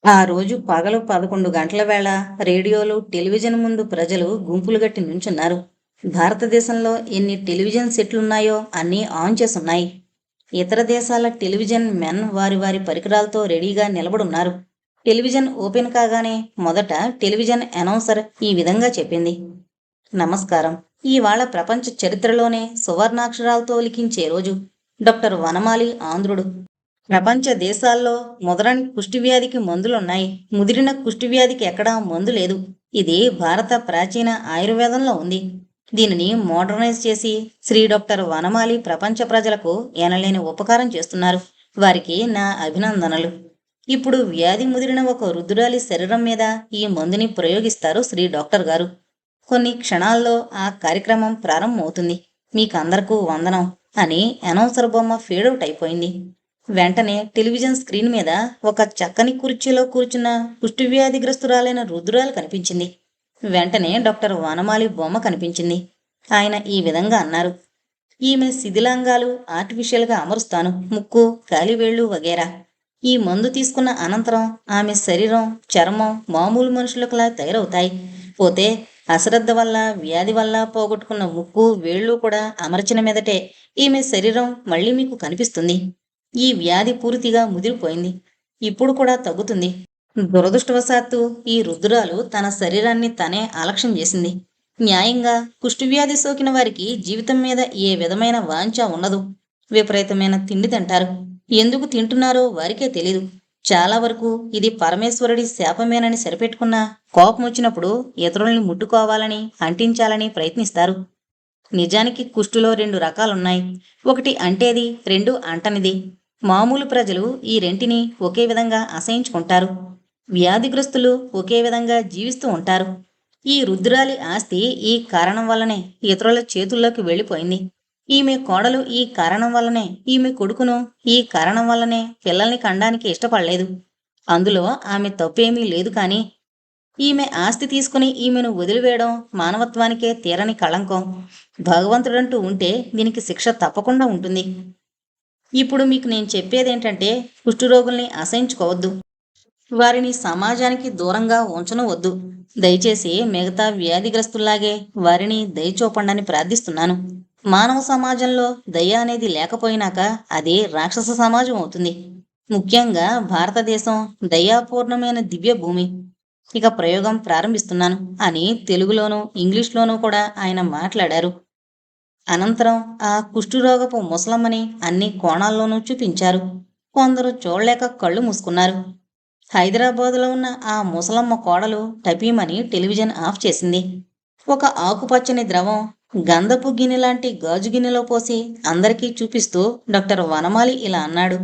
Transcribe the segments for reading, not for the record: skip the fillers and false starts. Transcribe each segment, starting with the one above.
ఆ రోజు పగలు 11 గంటల వేళ రేడియోలు, టెలివిజన్ ముందు ప్రజలు గుంపులు గట్టి నుంచున్నారు. భారతదేశంలో ఎన్ని టెలివిజన్ సెట్లున్నాయో అన్నీ ఆన్ చేసున్నాయి. ఇతర దేశాల టెలివిజన్ మెన్ వారి వారి పరికరాలతో రెడీగా నిలబడున్నారు. టెలివిజన్ ఓపెన్ కాగానే మొదట టెలివిజన్ అనౌన్సర్ ఈ విధంగా చెప్పింది. నమస్కారం. ఇవాళ ప్రపంచ చరిత్రలోనే సువర్ణాక్షరాలతో లిఖించే రోజు. డాక్టర్ వనమాలి ఆంధ్రుడు. ప్రపంచ దేశాల్లో ముదరని కుష్ఠవ్యాధికి మందులున్నాయి. ముదిరిన కుష్ఠవ్యాధికి ఎక్కడా మందు లేదు. ఇది భారత ప్రాచీన ఆయుర్వేదంలో ఉంది. దీనిని మోడర్నైజ్ చేసి శ్రీ డాక్టర్ వనమాలి ప్రపంచ ప్రజలకు ఎనలేని ఉపకారం చేస్తున్నారు. వారికి నా అభినందనలు. ఇప్పుడు వ్యాధి ముదిరిన ఒక వృద్ధురాలి శరీరం మీద ఈ మందుని ప్రయోగిస్తారు శ్రీ డాక్టర్ గారు. కొన్ని క్షణాల్లో ఆ కార్యక్రమం ప్రారంభమవుతుంది. మీకందరకు వందనం అని అనౌన్సర్ బొమ్మ ఫేడౌట్ అయిపోయింది. వెంటనే టెలివిజన్ స్క్రీన్ మీద ఒక చక్కని కుర్చీలో కూర్చున్న కుష్ఠవ్యాధిగ్రస్తురాలైన రుద్రాలు కనిపించింది. వెంటనే డాక్టర్ వనమాలి బొమ్మ కనిపించింది. ఆయన ఈ విధంగా అన్నారు. ఈమె శిథిలాంగాలు ఆర్టిఫిషియల్గా అమరుస్తాను, ముక్కు, కాలివేళ్లు వగేరా. ఈ మందు తీసుకున్న అనంతరం ఆమె శరీరం, చర్మం మామూలు మనుషులకులా తయారవుతాయి. పోతే అశ్రద్ధ వల్ల, వ్యాధి వల్ల పోగొట్టుకున్న ముక్కు, వేళ్లు కూడా అమర్చిన మీదటే ఈమె శరీరం మళ్ళీ మీకు కనిపిస్తుంది. ఈ వ్యాధి పూర్తిగా ముదిరిపోయింది. ఇప్పుడు కూడా తగ్గుతుంది. దురదృష్టవశాత్తు ఈ రుద్రాలు తన శరీరాన్ని తనే అలక్ష్యం చేసింది. న్యాయంగా కుష్ఠవ్యాధి సోకిన వారికి జీవితం మీద ఏ విధమైన వాంఛ ఉండదు. విపరీతమైన తిండి తింటారు. ఎందుకు తింటున్నారో వారికే తెలీదు. చాలా వరకు ఇది పరమేశ్వరుడి శాపమేనని సరిపెట్టుకున్న కోపం వచ్చినప్పుడు ఇతరుల్ని ముట్టుకోవాలని, అంటించాలని ప్రయత్నిస్తారు. నిజానికి కుష్టులో 2 రకాలున్నాయి. ఒకటి అంటేది, 2 అంటనిది. మామూలు ప్రజలు ఈ రెంటిని ఒకే విధంగా అసహించుకుంటారు. వ్యాధిగ్రస్తులు ఒకే విధంగా జీవిస్తూ ఉంటారు. ఈ రుద్రాలి ఆస్తి ఈ కారణం వల్లనే ఇతరుల చేతుల్లోకి వెళ్ళిపోయింది. ఈమె కోడలు ఈ కారణం వల్లనే, ఈమె కొడుకును ఈ కారణం వల్లనే పిల్లల్ని కండానికి ఇష్టపడలేదు. అందులో ఆమె తప్పేమీ లేదు. కానీ ఈమె ఆస్తి తీసుకుని ఈమెను వదిలివేయడం మానవత్వానికే తీరని కళంకం. భగవంతుడంటూ ఉంటే దీనికి శిక్ష తప్పకుండా ఉంటుంది. ఇప్పుడు మీకు నేను చెప్పేదేంటంటే, కుష్ఠరోగుల్ని అసహించుకోవద్దు. వారిని సమాజానికి దూరంగా ఉంచనవద్దు. దయచేసి మిగతా వ్యాధిగ్రస్తుల్లాగే వారిని దయచూపండని ప్రార్థిస్తున్నాను. మానవ సమాజంలో దయ అనేది లేకపోయినాక అది రాక్షస సమాజం అవుతుంది. ముఖ్యంగా భారతదేశం దయాపూర్ణమైన దివ్య భూమి. ఇక ప్రయోగం ప్రారంభిస్తున్నాను అని తెలుగులోనూ ఇంగ్లీష్లోనూ కూడా ఆయన మాట్లాడారు. అనంతరం ఆ కుష్ఠురోగపు ముసలమ్మని అన్ని కోణాల్లోనూ చూపించారు. కొందరు చూడలేక కళ్ళు మూసుకున్నారు. హైదరాబాదులో ఉన్న ఆ ముసలమ్మ కోడలు టపీమని టెలివిజన్ ఆఫ్ చేసింది. ఒక ఆకుపచ్చని ద్రవం గంధపు గిన్నె లాంటి గాజు గిన్నెలో పోసి అందరికీ చూపిస్తూ డాక్టర్ వనమాలి ఇలా అన్నాడు.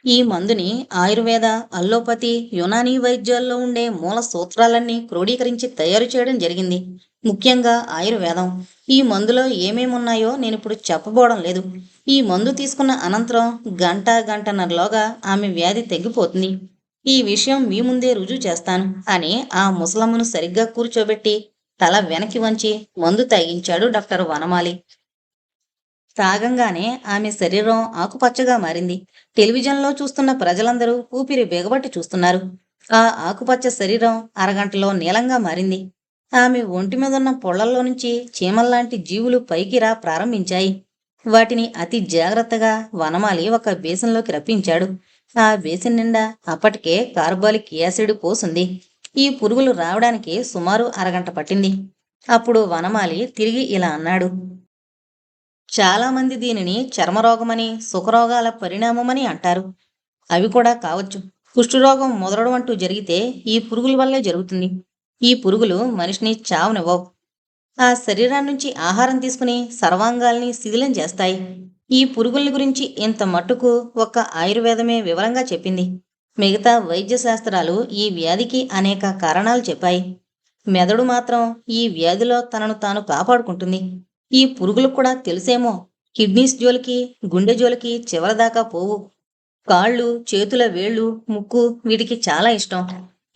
ఈ మందుని ఆయుర్వేద, అల్లోపతి, యునానీ వైద్యాల్లో ఉండే మూల సూత్రాలన్నీ క్రోడీకరించి తయారు చేయడం జరిగింది. ముఖ్యంగా ఆయుర్వేదం. ఈ మందులో ఏమేమున్నాయో నేనిప్పుడు చెప్పబోవడం లేదు. ఈ మందు తీసుకున్న అనంతరం గంటన్నరలోగా ఆమె వ్యాధి తగ్గిపోతుంది. ఈ విషయం మీ ముందే రుజువు చేస్తాను అని ఆ ముసలమ్మను సరిగ్గా కూర్చోబెట్టి తల వెనక్కి వంచి మందు తాగించాడు డాక్టర్ వనమాలి. తాగంగానే ఆమె శరీరం ఆకుపచ్చగా మారింది. టెలివిజన్లో చూస్తున్న ప్రజలందరూ ఊపిరి బిగబట్టి చూస్తున్నారు. ఆ ఆకుపచ్చ శరీరం అరగంటలో నీలంగా మారింది. ఆమె ఒంటి మీదున్న పొళ్లల్లో నుంచి చీమల్లాంటి జీవులు పైకి రా ప్రారంభించాయి. వాటిని అతి జాగ్రత్తగా వనమాలి ఒక బేసిన్లోకి రప్పించాడు. ఆ బేసిన్ నిండా అప్పటికే కార్బాలిక్ యాసిడ్ పోసుంది. ఈ పురుగులు రావడానికి సుమారు అరగంట పట్టింది. అప్పుడు వనమాలి తిరిగి ఇలా అన్నాడు. చాలామంది దీనిని చర్మరోగమని, సుఖరోగాల పరిణామమని అంటారు. అవి కూడా కావచ్చు. కుష్ఠరోగం మొదలడం అంటూ జరిగితే ఈ పురుగుల వల్లే జరుగుతుంది. ఈ పురుగులు మనిషిని చావనివ్వవు. ఆ శరీరాన్నించి ఆహారం తీసుకుని సర్వాంగాల్ని శిథిలం చేస్తాయి. ఈ పురుగుల్ని గురించి ఇంత మట్టుకు ఒక్క ఆయుర్వేదమే వివరంగా చెప్పింది. మిగతా వైద్య శాస్త్రాలు ఈ వ్యాధికి అనేక కారణాలు చెప్పాయి. మెదడు మాత్రం ఈ వ్యాధిలో తనను తాను కాపాడుకుంటుంది. ఈ పురుగులకు కూడా తెలుసేమో. కిడ్నీస్ జోలికి, గుండె జోలికి చివరిదాకా పోవు. కాళ్ళు, చేతుల వేళ్ళు, ముక్కు వీటికి చాలా ఇష్టం.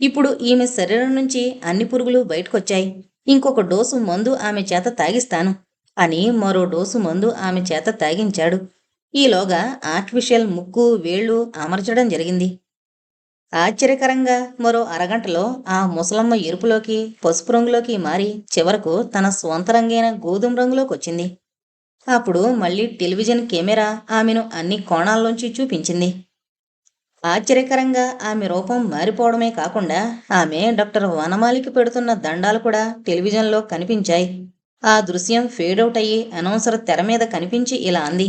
ఇప్పుడు ఈమె శరీరం నుంచి అన్ని పురుగులు బయటకొచ్చాయి. ఇంకొక డోసు మందు ఆమె చేత తాగిస్తాను అని మరో డోసు మందు ఆమె చేత తాగించాడు. ఈలోగా ఆర్టిఫిషియల్ ముక్కు, వేళ్ళు అమర్చడం జరిగింది. ఆశ్చర్యకరంగా మరో అరగంటలో ఆ ముసలమ్మ ఎరుపులోకి పసుపు రంగులోకి మారి చివరకు తన స్వంత రంగైన గోధుమ రంగులోకి వచ్చింది. అప్పుడు మళ్ళీ టెలివిజన్ కెమెరా ఆమెను అన్ని కోణాల్లోంచి చూపించింది. ఆశ్చర్యకరంగా ఆమె రూపం మారిపోవడమే కాకుండా ఆమె డాక్టర్ వనమాలికి పెడుతున్న దండాలు కూడా టెలివిజన్లో కనిపించాయి. ఆ దృశ్యం ఫేడౌట్ అయ్యి అనౌన్సర్ తెర మీద కనిపించి ఇలా అంది: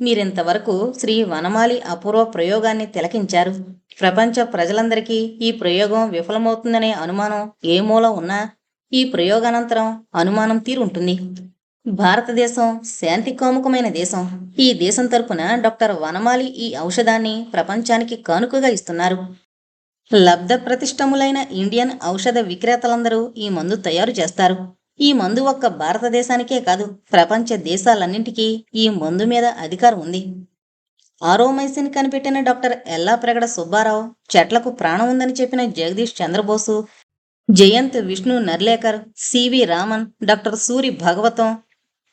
మీరింతవరకు శ్రీ వనమాలి అపూర్వ ప్రయోగాన్ని తిలకించారు. ప్రపంచ ప్రజలందరికీ ఈ ప్రయోగం విఫలమవుతుందనే అనుమానం ఏ మూల ఉన్నా ఈ ప్రయోగానంతరం అనుమానం తీరుంటుంది. భారతదేశం శాంతికాముకమైన దేశం. ఈ దేశం తరపున డాక్టర్ వనమాలి ఈ ఔషధాన్ని ప్రపంచానికి కానుకగా ఇస్తున్నారు. లబ్ధ ప్రతిష్టములైన ఇండియన్ ఔషధ విక్రేతలందరూ ఈ మందు తయారు చేస్తారు. ఈ మందు ఒక్క భారతదేశానికే కాదు, ప్రపంచ దేశాలన్నింటికీ ఈ మందు మీద అధికారం ఉంది. ఆరోమైసిన్ కనిపెట్టిన డాక్టర్ ఎల్లాప్రగడ సుబ్బారావు, చెట్లకు ప్రాణం ఉందని చెప్పిన Jagadish Chandrabose, Jayant Vishnu Narlikar, CV Raman, doctor Suri Bhagavantam,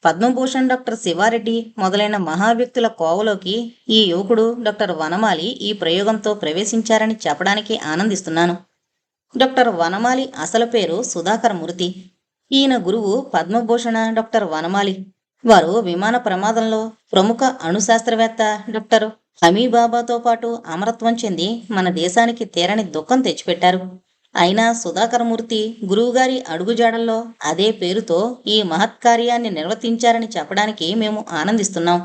Padma Bhushan doctor Siva Reddy మొదలైన మహావ్యక్తుల కోవలోకి ఈ యువకుడు డాక్టర్ వనమాలి ఈ ప్రయోగంతో ప్రవేశించారని చెప్పడానికి ఆనందిస్తున్నాను. డాక్టర్ వనమాలి అసలు పేరు సుధాకర్ మూర్తి. ఈయన గురువు పద్మభూషణ డాక్టర్ వనమాలి. వారు విమాన ప్రమాదంలో ప్రముఖ అణుశాస్త్రవేత్త డాక్టర్ హమీబాబాతో పాటు అమరత్వం చెంది మన దేశానికి తీరని దుఃఖం తెచ్చిపెట్టారు. అయినా సుధాకర్ మూర్తి గురువుగారి అడుగుజాడల్లో అదే పేరుతో ఈ మహత్కార్యాన్ని నిర్వర్తించారని చెప్పడానికి మేము ఆనందిస్తున్నాం.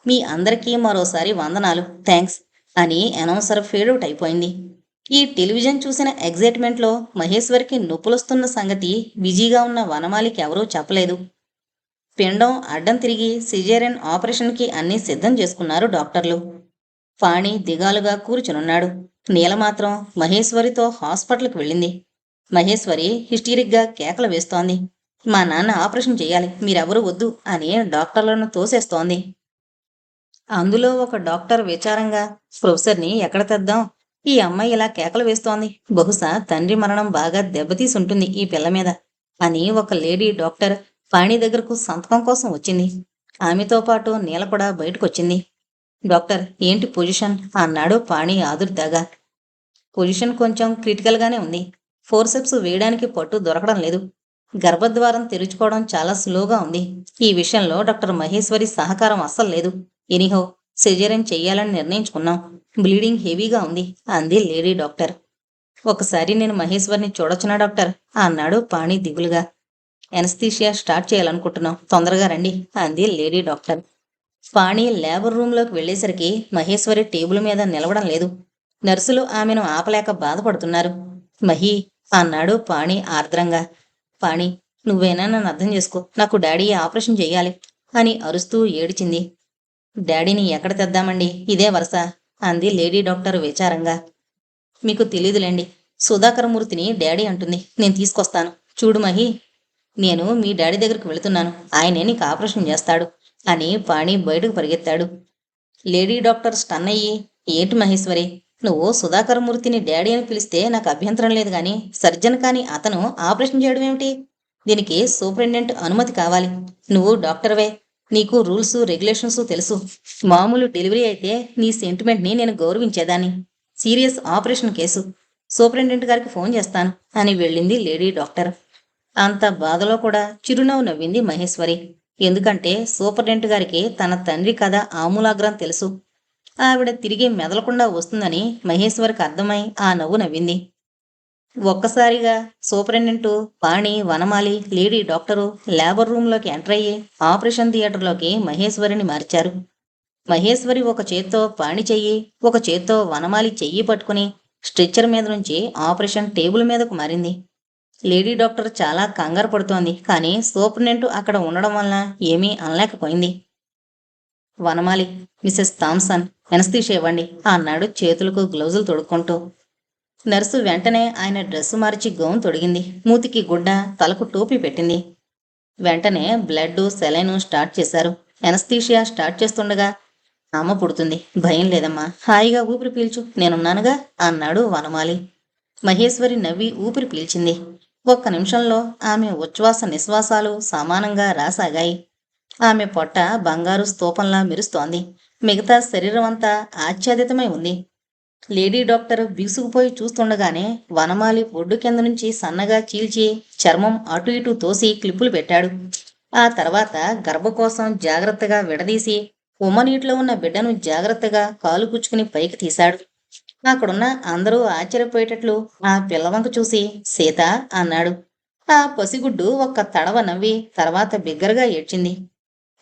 మీ అందరికీ మరోసారి వందనాలు, థ్యాంక్స్ అని అనౌన్సర్ ఫేడౌట్ అయిపోయింది. ఈ టెలివిజన్ చూసిన ఎగ్జైట్మెంట్లో మహేశ్వరికి నొప్పులొస్తున్న సంగతి బిజీగా ఉన్న వనమాలికి ఎవరూ చెప్పలేదు. పిండం అడ్డం తిరిగి సిజేరియన్ ఆపరేషన్కి అన్నీ సిద్ధం చేసుకున్నారు డాక్టర్లు. పాణి దిగాలుగా కూర్చునున్నాడు. నీల మాత్రం మహేశ్వరితో హాస్పిటల్కి వెళ్ళింది. మహేశ్వరి హిస్టీరిక్గా కేకలు వేస్తోంది. మా నాన్న ఆపరేషన్ చేయాలి, మీరెవరూ వద్దు అని డాక్టర్లను తోసేస్తోంది. అందులో ఒక డాక్టర్ విచారంగా, ప్రొఫెసర్ని ఎక్కడ తెద్దాం? ఈ అమ్మాయి ఇలా కేకలు వేస్తోంది, బహుశా తండ్రి మరణం బాగా దెబ్బతీసి ఉంటుంది ఈ పిల్ల మీద అని ఒక లేడీ డాక్టర్ పాణి దగ్గరకు సంతకం కోసం వచ్చింది. ఆమెతో పాటు నీల కూడా బయటకొచ్చింది. డాక్టర్, ఏంటి పొజిషన్ అన్నాడు పాణి ఆదుర్దాగా. పొజిషన్ కొంచెం క్రిటికల్గానే ఉంది. ఫోర్సెప్స్ వేయడానికి పట్టు దొరకడం లేదు. గర్భద్వారం తెరుచుకోవడం చాలా స్లోగా ఉంది. ఈ విషయంలో డాక్టర్ మహేశ్వరి సహకారం అస్సలు లేదు. ఎనీహో సిజేరియన్ చెయ్యాలని నిర్ణయించుకున్నాం. బ్లీడింగ్ హెవీగా ఉంది అంది లేడీ డాక్టర్. ఒకసారి నేను మహేశ్వరిని చూడొచ్చునా డాక్టర్ అన్నాడు పాణి దిగులుగా. ఎనస్థీషియా స్టార్ట్ చేయాలనుకుంటున్నాం, తొందరగా రండి అంది లేడీ డాక్టర్. పాణి లేబర్ రూంలోకి వెళ్లేసరికి మహేశ్వరి టేబుల్ మీద నిలవడం లేదు. నర్సులు ఆమెను ఆపలేక బాధపడుతున్నారు. మహి అన్నాడు పాణి ఆర్ద్రంగా. పాణి, నువ్వైనా నన్ను అర్థం చేసుకో, నాకు డాడీ ఆపరేషన్ చెయ్యాలి అని అరుస్తూ ఏడిచింది. డాడీని ఎక్కడ తెద్దామండి, ఇదే వరుస అంది లేడీ డాక్టర్ విచారంగా. మీకు తెలీదులేండి, సుధాకర్ మూర్తిని డాడీ అంటుంది, నేను తీసుకొస్తాను. చూడు మహి, నేను మీ డాడీ దగ్గరికి వెళుతున్నాను, ఆయనే నీకు ఆపరేషన్ చేస్తాడు అని పాణి బయటకు పరిగెత్తాడు. లేడీ డాక్టర్ స్టన్ అయ్యి, ఏంటి మహేశ్వరి, నువ్వు సుధాకర్ మూర్తిని డాడీ అని పిలిస్తే నాకు అభ్యంతరం లేదు గాని సర్జన్ కాని అతను ఆపరేషన్ చేయడం ఏమిటి? దీనికి సూపరింటెండెంట్ అనుమతి కావాలి. నువ్వు డాక్టర్వే, నీకు రూల్స్ రెగ్యులేషన్స్ తెలుసు. మామూలు డెలివరీ అయితే నీ సెంటిమెంట్ని నేను గౌరవించేదాన్ని. సీరియస్ ఆపరేషన్ కేసు, సూపరింటెండెంట్ గారికి ఫోన్ చేస్తాను అని వెళ్ళింది లేడీ డాక్టర్. అంత బాధలో కూడా చిరునవ్వు నవ్వింది మహేశ్వరి. ఎందుకంటే సూపరింటెండెంట్ గారికి తన తండ్రి కథ ఆమూలాగ్రం తెలుసు. ఆవిడ తిరిగి మెదలకుండా వస్తుందని మహేశ్వరికి అర్థమై ఆ నవ్వు నవ్వింది. ఒక్కసారిగా సూపరింటెండెంటు, పాణి, వనమాలి, లేడీ డాక్టరు లేబర్ రూంలోకి ఎంటర్ అయ్యి ఆపరేషన్ థియేటర్లోకి మహేశ్వరిని మార్చారు. మహేశ్వరి ఒక చేత్తో పాణి చెయ్యి, ఒక చేత్తో వనమాలి చెయ్యి పట్టుకుని స్ట్రెచ్చర్ మీద నుంచి ఆపరేషన్ టేబుల్ మీదకు మారింది. లేడీ డాక్టర్ చాలా కంగారు పడుతోంది, కానీ సూపరింటెండెంట్ అక్కడ ఉండడం వలన ఏమీ అనలేకపోయింది. వనమాలి, మిసెస్ థామ్సన్, ఎనస్థీషియా ఇవ్వండి అన్నాడు చేతులకు గ్లౌజులు తొడుక్కుంటూ. నర్సు వెంటనే ఆయన డ్రెస్సు మార్చి గౌన్ తొడిగింది. మూతికి గుడ్డ, తలకు టోపీ పెట్టింది. వెంటనే బ్లడ్, సెలైను స్టార్ట్ చేశారు. ఎనస్థీషియా స్టార్ట్ చేస్తుండగా, అమ్మ పుడుతుంది, భయం లేదమ్మా, హాయిగా ఊపిరి పీల్చు, నేనున్నానుగా అన్నాడు వనమాలి. మహేశ్వరి నవ్వి ఊపిరి పీల్చింది. ఒక్క నిమిషంలో ఆమె ఉచ్ఛ్వాస నిశ్వాసాలు సమానంగా రాసాగాయి. ఆమె పొట్ట బంగారు స్తూపంలా మెరుస్తోంది. మిగతా శరీరం అంతా ఆచ్ఛాదితమై ఉంది. లేడీ డాక్టర్ బిగుసుకుపోయి చూస్తుండగానే వనమాలి ఒడ్డు కింద నుంచి సన్నగా చీల్చి చర్మం అటు ఇటు తోసి క్లిప్పులు పెట్టాడు. ఆ తర్వాత గర్భకోశం జాగ్రత్తగా విడదీసి ఉమ్మనీటిలో ఉన్న బిడ్డను జాగ్రత్తగా కాలు పుచ్చుకుని పైకి తీశాడు. అక్కడున్న అందరూ ఆశ్చర్యపోయేటట్లు ఆ పిల్లవంక చూసి సీత అన్నాడు. ఆ పసిగుడ్డు ఒక్క తడవ నవ్వి తర్వాత బిగ్గరగా ఏడ్చింది.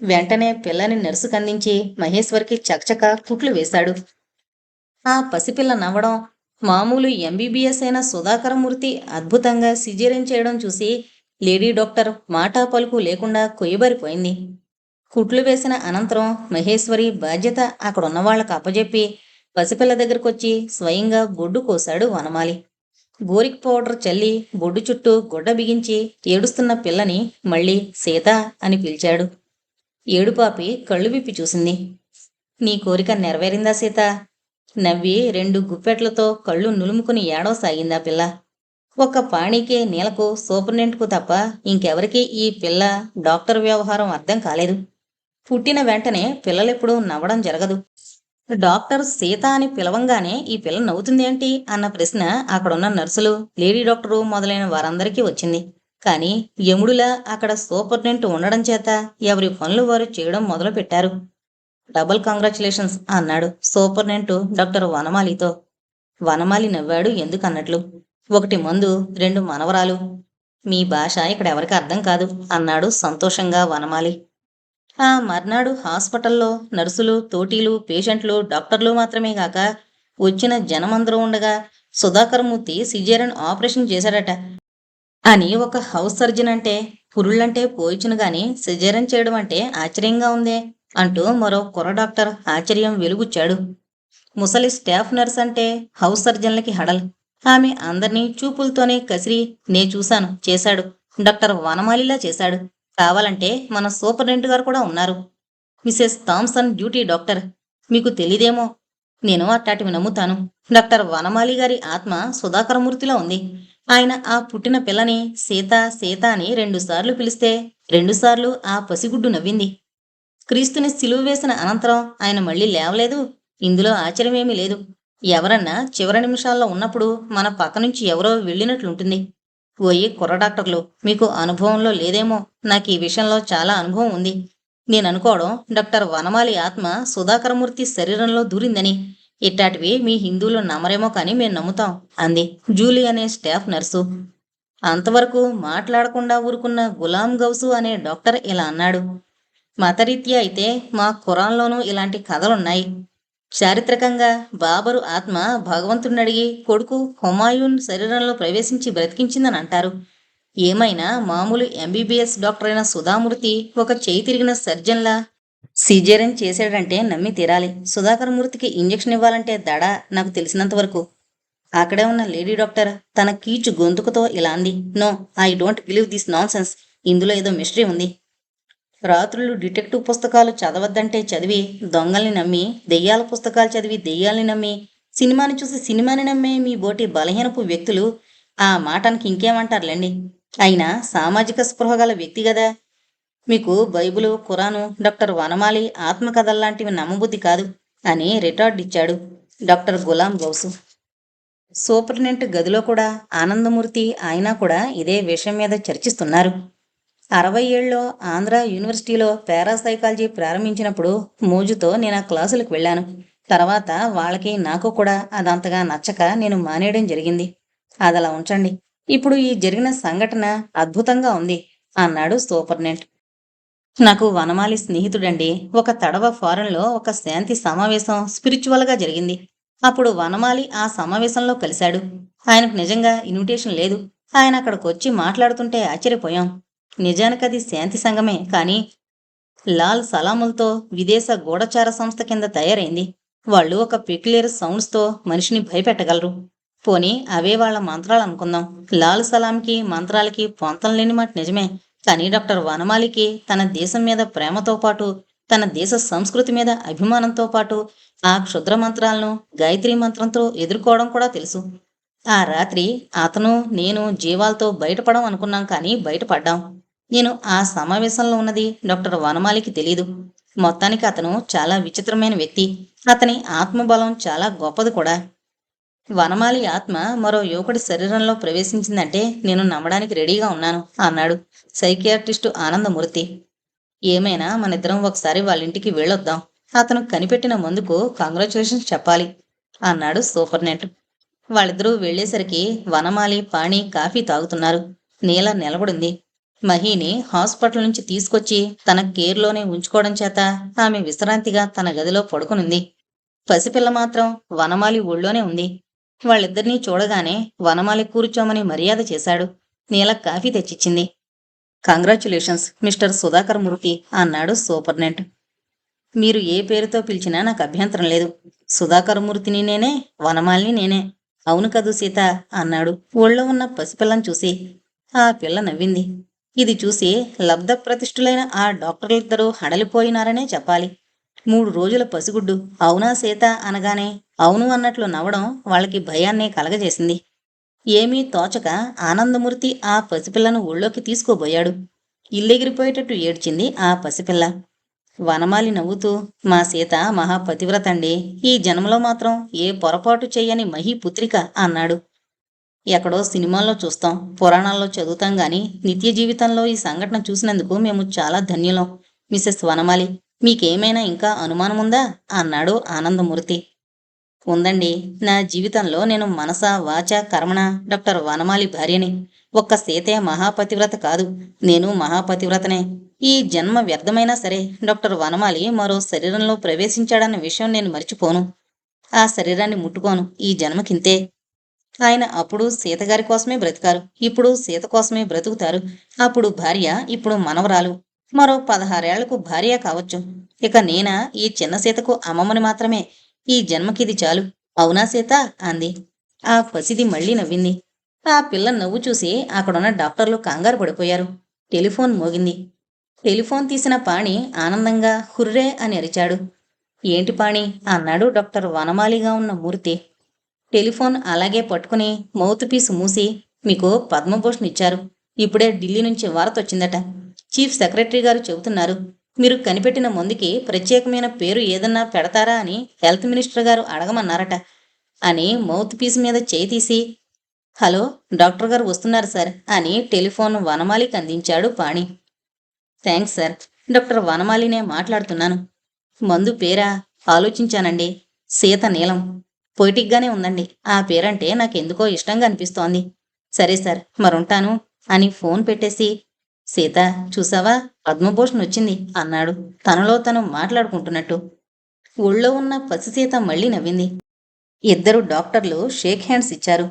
వెంటనే పిల్లని నర్సు కందించి మహేశ్వర్కి చకచక కుట్లు వేశాడు. ఆ పసిపిల్ల నవ్వడం, మామూలు ఎంబీబీఎస్ అయిన సుధాకరమూర్తి అద్భుతంగా సిజేరియన్ చేయడం చూసి లేడీ డాక్టర్ మాటా పలుకు లేకుండా కొయ్యబారిపోయింది. కుట్లు వేసిన అనంతరం మహేశ్వరి బాధ్యత అక్కడున్న వాళ్లకు అప్పజెప్పి పసిపిల్ల దగ్గరకొచ్చి స్వయంగా బొడ్డు కోశాడు వనమాలి. బోరిక్ పౌడర్ చల్లి బొడ్డు చుట్టూ గుడ్డ బిగించి ఏడుస్తున్న పిల్లని మళ్ళీ సీత అని పిలిచాడు. ఏడుపాపి కళ్ళు విప్పి చూసింది. నీ కోరిక నెరవేరిందా సీత? నవ్వి 2 గుప్పెట్లతో కళ్ళు నులుముకుని ఏడవసాగిందా పిల్ల. ఒక్క పాణికే నీలకు సూపరింటెండెంట్కు తప్ప ఇంకెవరికీ ఈ పిల్ల డాక్టర్ వ్యవహారం అర్థం కాలేదు. పుట్టిన వెంటనే పిల్లలెప్పుడూ నవ్వడం జరగదు. డాక్టర్ సీత అని పిలవంగానే ఈ పిల్ల నవ్వుతుందేంటి అన్న ప్రశ్న అక్కడున్న నర్సులు, లేడీ డాక్టరు మొదలైన వారందరికీ వచ్చింది. కానీ యముడులా అక్కడ సూపరింటెండెంట్ ఉండడం చేత ఎవరి పనులు వారు చేయడం మొదలుపెట్టారు. డబుల్ కంగ్రాచులేషన్స్ అన్నాడు సూపరింటెండెంట్ డాక్టర్ వనమాలితో. వనమాలి నవ్వాడు ఎందుకన్నట్లు. 1 మందు 2 మనవరాలు. మీ భాష ఇక్కడ ఎవరికి అర్థం కాదు అన్నాడు సంతోషంగా వనమాలి. ఆ మర్నాడు హాస్పిటల్లో నర్సులు, తోటీలు, పేషెంట్లు, డాక్టర్లు మాత్రమే కాక వచ్చిన జనమందరూ ఉండగా సుధాకరమూర్తి సిజేరియన్ ఆపరేషన్ చేశాడట అని ఒక హౌస్ సర్జన్ అంటే పురుళ్ళంటే పోయిచును గాని సిజేరియన్ చేయడం అంటే ఆశ్చర్యంగా ఉందే అంటూ మరో కుర్ర డాక్టర్ ఆశ్చర్యం వెలుగుచ్చాడు. ముసలి స్టాఫ్ నర్స్ అంటే హౌస్ సర్జన్లకి హడల్. ఆమె అందర్నీ చూపులతోనే కసిరి నే చూశాను చేశాడు, డాక్టర్ వనమాలిలా చేశాడు, కావాలంటే మన సూపరింటెండెంట్ గారు కూడా ఉన్నారు, మిసెస్ థామ్సన్ డ్యూటీ డాక్టర్, మీకు తెలీదేమో, నేను అట్టాటివి నమ్ముతాను. డాక్టర్ వనమాలి గారి ఆత్మ సుధాకరమూర్తిలో ఉంది. ఆయన ఆ పుట్టిన పిల్లని సీత సీత అని 2 సార్లు పిలిస్తే 2 సార్లు ఆ పసిగుడ్డు నవ్వింది. క్రీస్తుని సిలువ వేసిన అనంతరం ఆయన మళ్ళీ లేవలేదు. ఇందులో ఆశ్చర్యమేమీ లేదు. ఎవరన్నా చివరి నిమిషాల్లో ఉన్నప్పుడు మన పక్క నుంచి ఎవరో వెళ్ళినట్లుంటుంది. ఓయి కుర్ర డాక్టర్లు, మీకు అనుభవంలో లేదేమో, నాకు ఈ విషయంలో చాలా అనుభవం ఉంది. నేననుకోవడం డాక్టర్ వనమాలి ఆత్మ సుధాకరమూర్తి శరీరంలో దూరిందని. ఇట్టాటివి మీ హిందువులు నమ్మరేమో కానీ మేం నమ్ముతాం అంది జూలీ అనే స్టాఫ్ నర్సు. అంతవరకు మాట్లాడకుండా ఊరుకున్న గులాం గౌసు అనే డాక్టర్ ఇలా అన్నాడు. మతరీత్యా అయితే మా ఖురాన్లోనూ ఇలాంటి కథలున్నాయి. చారిత్రకంగా బాబరు ఆత్మ భగవంతుడినడిగి కొడుకు హుమాయూన్ శరీరంలో ప్రవేశించి బ్రతికించిందని అంటారు. ఏమైనా మామూలు ఎంబీబీఎస్ డాక్టర్ అయిన సుధామూర్తి ఒక చేయి తిరిగిన సర్జన్లా సిజేరియన్ చేశాడంటే నమ్మి తీరాలి. సుధాకరమూర్తికి ఇంజెక్షన్ ఇవ్వాలంటే దడ నాకు తెలిసినంత వరకు. అక్కడే ఉన్న లేడీ డాక్టర్ తన కీచు గొంతుకుతో ఇలా అంది. No, I don't believe this nonsense. ఇందులో ఏదో మిస్టరీ ఉంది. రాత్రులు డిటెక్టివ్ పుస్తకాలు చదవద్దంటే చదివి దొంగల్ని నమ్మి, దెయ్యాల పుస్తకాలు చదివి దెయ్యాల్ని నమ్మి, సినిమాని చూసి సినిమాని నమ్మే మీ బోటి బలహీనపు వ్యక్తులు ఆ మాటానికి ఇంకేమంటారులేండి. అయినా సామాజిక స్పృహ గల వ్యక్తి గదా. మీకు బైబులు, ఖురాను, డాక్టర్ వనమాలి ఆత్మకథల్లాంటివి నమ్మబుద్ధి కాదు అని రిటార్డ్ ఇచ్చాడు డాక్టర్ గులాం గౌసు. సూపరింటెండెంట్ గదిలో కూడా ఆనందమూర్తి ఆయన కూడా ఇదే విషయం మీద చర్చిస్తున్నారు. 60 ఏళ్ళలో ఆంధ్ర యూనివర్సిటీలో పారాసైకాలజీ ప్రారంభించినప్పుడు మోజుతో నేను ఆ క్లాసులకు వెళ్ళాను. తర్వాత వాళ్ళకి నాకు కూడా అదంతగా నచ్చక నేను మానేయడం జరిగింది. అదలా ఉంచండి. ఇప్పుడు ఈ జరిగిన సంఘటన అద్భుతంగా ఉంది అన్నాడు సూపరింటెండెంట్. నాకు వనమాలి స్నేహితుడండి. ఒక తడవ ఫారెన్లో ఒక శాంతి సమావేశం స్పిరిచువల్గా జరిగింది. అప్పుడు వనమాలి ఆ సమావేశంలో కలిశాడు. ఆయనకు నిజంగా ఇన్విటేషన్ లేదు. ఆయన అక్కడికి వచ్చి మాట్లాడుతుంటే ఆశ్చర్యపోయాం. నిజానికది శాంతి సంఘమే, కానీ లాల్ సలాములతో విదేశ గూఢచార సంస్థ కింద తయారైంది. వాళ్ళు ఒక పెక్యులర్ సౌండ్స్తో మనిషిని భయపెట్టగలరు. పోనీ అవే వాళ్ల మంత్రాలు అనుకుందాం. లాల్ సలాంకి మంత్రాలకి పొంతం లేని మాట నిజమే. కానీ డాక్టర్ వనమాలికి తన దేశం మీద ప్రేమతో పాటు తన దేశ సంస్కృతి మీద అభిమానంతో పాటు ఆ క్షుద్ర మంత్రాలను గాయత్రి మంత్రంతో ఎదుర్కోవడం కూడా తెలుసు. ఆ రాత్రి అతను నేను జీవాలతో బయటపడం అనుకున్నాం, కానీ బయటపడ్డాం. నేను ఆ సమావేశంలో ఉన్నది డాక్టర్ వనమాలికి తెలీదు. మొత్తానికి అతను చాలా విచిత్రమైన వ్యక్తి. అతని ఆత్మబలం చాలా గొప్పది కూడా. వనమాలి ఆత్మ మరో యువకుడి శరీరంలో ప్రవేశించిందంటే నేను నమ్మడానికి రెడీగా ఉన్నాను అన్నాడు సైకియాట్రిస్టు ఆనందమూర్తి. ఏమైనా మనిద్దరం ఒకసారి వాళ్ళింటికి వెళ్ళొద్దాం. అతను కనిపెట్టిన మందుకు కంగ్రాచులేషన్స్ చెప్పాలి అన్నాడు సూపర్నెంట్. వాళ్ళిద్దరూ వెళ్లేసరికి వనమాలి పాణి కాఫీ తాగుతున్నారు. నీల నిలబడింది. మహీని హాస్పిటల్ నుంచి తీసుకొచ్చి తన కేర్లోనే ఉంచుకోవడం చేత ఆమె విశ్రాంతిగా తన గదిలో పడుకునుంది. పసిపిల్ల మాత్రం వనమాలి ఒళ్ళోనే ఉంది. వాళ్ళిద్దరినీ చూడగానే వనమాలి కూర్చోమని మర్యాద చేశాడు. నీల కాఫీ తెచ్చిచ్చింది. కంగ్రాచ్యులేషన్స్ మిస్టర్ సుధాకర్ మూర్తి అన్నాడు సూపర్నెంట్. మీరు ఏ పేరుతో పిలిచినా నాకు అభ్యంతరం లేదు. సుధాకర్ మూర్తిని నేనే, వనమాలిని నేనే. అవును కదూ సీత అన్నాడు ఒళ్ళో ఉన్న పసిపిల్లని చూసి. ఆ పిల్ల నవ్వింది. ఇది చూసి లబ్ధ ప్రతిష్ఠులైన ఆ డాక్టర్లిద్దరూ హడలిపోయినారనే చెప్పాలి. 3 రోజుల పసిగుడ్డు అవునా సీత అనగానే అవును అన్నట్లు నవ్వడం వాళ్ళకి భయాన్నే కలగజేసింది. ఏమీ తోచక ఆనందమూర్తి ఆ పసిపిల్లను ఒళ్ళోకి తీసుకోబోయాడు. ఇల్లెగిరిపోయేటట్టు ఏడ్చింది ఆ పసిపిల్ల. వనమాలి నవ్వుతూ, మా సీత మహాపతివ్రతండి. ఈ జన్మలో మాత్రం ఏ పొరపాటు చెయ్యని మహీపుత్రిక అన్నాడు. ఎక్కడో సినిమాల్లో చూస్తాం, పురాణాల్లో చదువుతాం గాని నిత్య జీవితంలో ఈ సంఘటన చూసినందుకు మేము చాలా ధన్యులం. మిసెస్ వనమాలి, మీకేమైనా ఇంకా అనుమానముందా అన్నాడు ఆనందమూర్తి. ఉందండి. నా జీవితంలో నేను మనస వాచ కర్మణ డాక్టర్ వనమాలి భార్యని. ఒక్క సీతే మహాపతివ్రత కాదు, నేను మహాపతివ్రతనే. ఈ జన్మ వ్యర్థమైనా సరే డాక్టర్ వనమాలి మరో శరీరంలో ప్రవేశించాడన్న విషయం నేను మర్చిపోను. ఆ శరీరాన్ని ముట్టుకోను ఈ జన్మకింతే. ఆయన అప్పుడు సీతగారి కోసమే బ్రతికారు, ఇప్పుడు సీత కోసమే బ్రతుకుతారు. అప్పుడు భార్య, ఇప్పుడు మనవరాలు. మరో 16 ఏళ్లకు భార్య కావచ్చు. ఇక నేనా ఈ చిన్న సీతకు అమ్మమ్మని మాత్రమే. ఈ జన్మకిది చాలు. అవునా సీత అంది. ఆ పసిది మళ్ళీ నవ్వింది. ఆ పిల్ల నవ్వు చూసి అక్కడున్న డాక్టర్లు కంగారు పడిపోయారు. టెలిఫోన్ మోగింది. టెలిఫోన్ తీసిన పాణి ఆనందంగా హుర్రే అని అరిచాడు. ఏంటి పాణి అన్నాడు డాక్టర్ వనమాలిగా ఉన్న మూర్తి. టెలిఫోన్ అలాగే పట్టుకుని మౌత్ పీస్ మూసి, మీకు పద్మభూషణ్ ఇచ్చారు. ఇప్పుడే ఢిల్లీ నుంచి వార్త వచ్చిందట. చీఫ్ సెక్రటరీ గారు చెబుతున్నారు. మీరు కనిపెట్టిన మందుకి ప్రత్యేకమైన పేరు ఏదన్నా పెడతారా అని హెల్త్ మినిస్టర్ గారు అడగమన్నారట అని మౌత్ పీస్ మీద చేయి తీసి, హలో డాక్టర్ గారు వస్తున్నారు సార్ అని టెలిఫోన్ వనమాలికి అందించాడు పాణి. థ్యాంక్స్ సార్, డాక్టర్ వనమాలినే మాట్లాడుతున్నాను. మందు పేరా? ఆలోచించానండి. సీత నీలం. పొయిటిక్గానే ఉందండి. ఆ పేరంటే నాకెందుకో ఇష్టంగా అనిపిస్తోంది. సరే సార్, మరుంటాను అని ఫోన్ పెట్టేసి, సీత చూసావా, పద్మభూషణ్ వచ్చింది అన్నాడు తనలో తను మాట్లాడుకుంటున్నట్టు. ఒళ్ళో ఉన్న పసిసీత మళ్ళీ నవ్వింది. ఇద్దరు డాక్టర్లు షేక్ హ్యాండ్స్ ఇచ్చారు.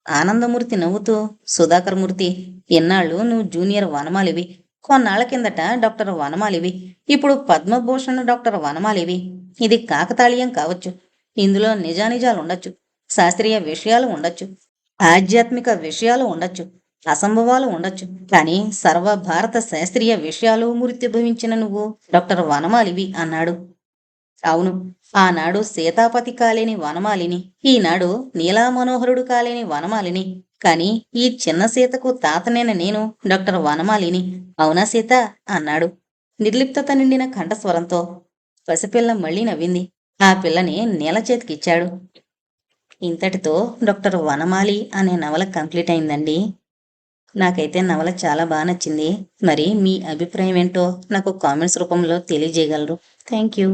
ఆనందమూర్తి నవ్వుతూ, సుధాకర్ మూర్తి, ఎన్నాళ్ళు నువ్వు జూనియర్ వనమాలివి. కొన్నాళ్ల కిందట డాక్టర్ వనమాలివి. ఇప్పుడు పద్మభూషణ్ డాక్టర్ వనమాలివి. ఇది కాకతాళీయం కావచ్చు. ఇందులో నిజానిజాలుండొచ్చు. శాస్త్రీయ విషయాలు ఉండొచ్చు. ఆధ్యాత్మిక విషయాలు ఉండొచ్చు. అసంభవాలు ఉండొచ్చు. కానీ సర్వభారత శాస్త్రీయ విషయాలు మూర్తిభవించిన నువ్వు డాక్టర్ వనమాలివి అన్నాడు. అవును, ఆనాడు సీతాపతి కాలేని వనమాలిని, ఈనాడు నీలామనోహరుడు కాలేని వనమాలిని. కాని ఈ చిన్న సీతకు తాతనైన నేను డాక్టర్ వనమాలిని. అవునా సీత అన్నాడు నిర్లిప్తత నిండిన కంఠస్వరంతో. పసిపిల్ల మళ్ళీ నవ్వింది. ఆ పిల్లని నీల చేతికిచ్చాడు. ఇంతటితో డాక్టర్ వనమాలి అనే నవల కంప్లీట్ అయిందండి. నాకైతే నవల చాలా బాగా నచ్చింది. మరి మీ అభిప్రాయం ఏంటో నాకు కామెంట్స్ రూపంలో తెలియజేయగలరు. Thank you.